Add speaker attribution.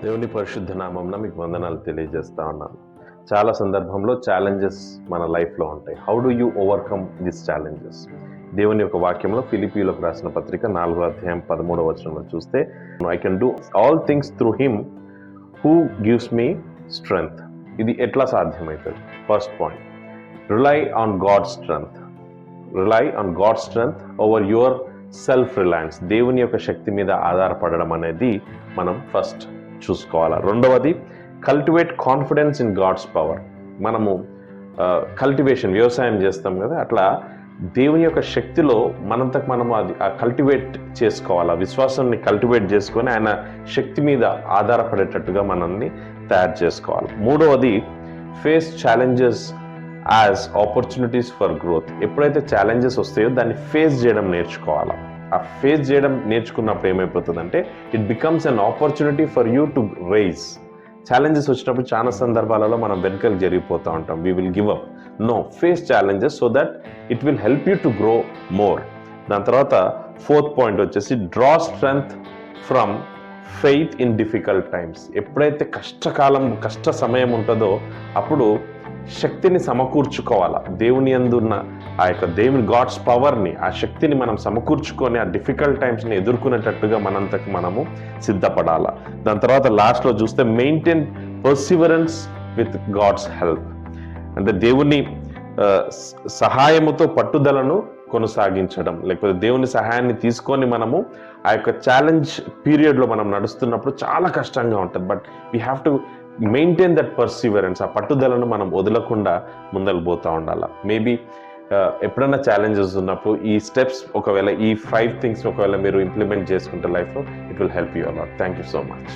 Speaker 1: దేవుని పరిశుద్ధ నామంన మీకు వందనాలు తెలియజేస్తా ఉన్నాను. చాలా సందర్భంలో ఛాలెంజెస్ మన లైఫ్లో ఉంటాయి. How do you overcome this challenges? దేవుని యొక్క వాక్యంలో ఫిలిప్పీయులకు రాసిన పత్రిక 4వ అధ్యాయం 13వ వచనంలో చూస్తే, I can do all things through him who gives me strength. ఇది ఎట్లా సాధ్యమవుతుంది? First point, rely on God strength. Rely on God strength over your self Reliance. దేవుని యొక్క శక్తి మీద ఆధారపడడం అనేది మనం ఫస్ట్ చూసుకోవాలి. రెండవది, cultivate confidence in God's power. మనము కల్టివేషన్, వ్యవసాయం చేస్తాం కదా, అట్లా దేవుని యొక్క శక్తిలో మనంతకు మనము అది కల్టివేట్ చేసుకోవాలి. విశ్వాసాన్ని కల్టివేట్ చేసుకొని ఆయన శక్తి మీద ఆధారపడేటట్టుగా మనల్ని తయారు చేసుకోవాలి. మూడవది, face challenges as opportunities for growth. ఎప్పుడైతే ఛాలెంజెస్ వస్తాయో దాన్ని ఫేస్ చేయడం నేర్చుకోవాలి. ఆ ఫేస్ చేయడం నేర్చుకున్నప్పుడు ఏమైపోతుందంటే, it becomes an opportunity for you to rise. Challenges వచ్చినప్పుడు చాలా సందర్భాలలో మనం వెనుకలు జరిగిపోతూ ఉంటాం. We will give up. No, face challenges so that it will help you to grow more. దాని తర్వాత ఫోర్త్ పాయింట్ వచ్చేసి, draw strength from faith in difficult times. ఎప్పుడైతే కష్ట సమయం ఉంటుందో అప్పుడు శక్తిని సమకూర్చుకోవాలా. దేవుని యందున్న ఆ యొక్క దేవుని గాడ్స్ పవర్ని, ఆ శక్తిని మనం సమకూర్చుకొని ఆ డిఫికల్ట్ టైమ్స్ని ఎదుర్కొనేటట్టుగా మనంతకు మనము సిద్ధపడాలా. దాని తర్వాత లాస్ట్లో చూస్తే, maintain perseverance with God's help. అంటే దేవుని సహాయముతో పట్టుదలను కొనసాగించడం, లేకపోతే దేవుని సహాయాన్ని తీసుకొని మనము ఆ యొక్క ఛాలెంజ్ పీరియడ్లో మనం నడుస్తున్నప్పుడు చాలా కష్టంగా ఉంటుంది. But we have to maintain that Perseverance. ఆ పట్టుదలను మనం వదలకుండా ముందలు పోతూ ఉండాలి. మేబీ ఎప్పుడైనా ఛాలెంజెస్ ఉన్నప్పుడు ఈ స్టెప్స్, ఒకవేళ ఈ 5 థింగ్స్ ఒకవేళ మీరు ఇంప్లిమెంట్ చేసుకుంటే లైఫ్లో, it will help you a lot. Thank you so much.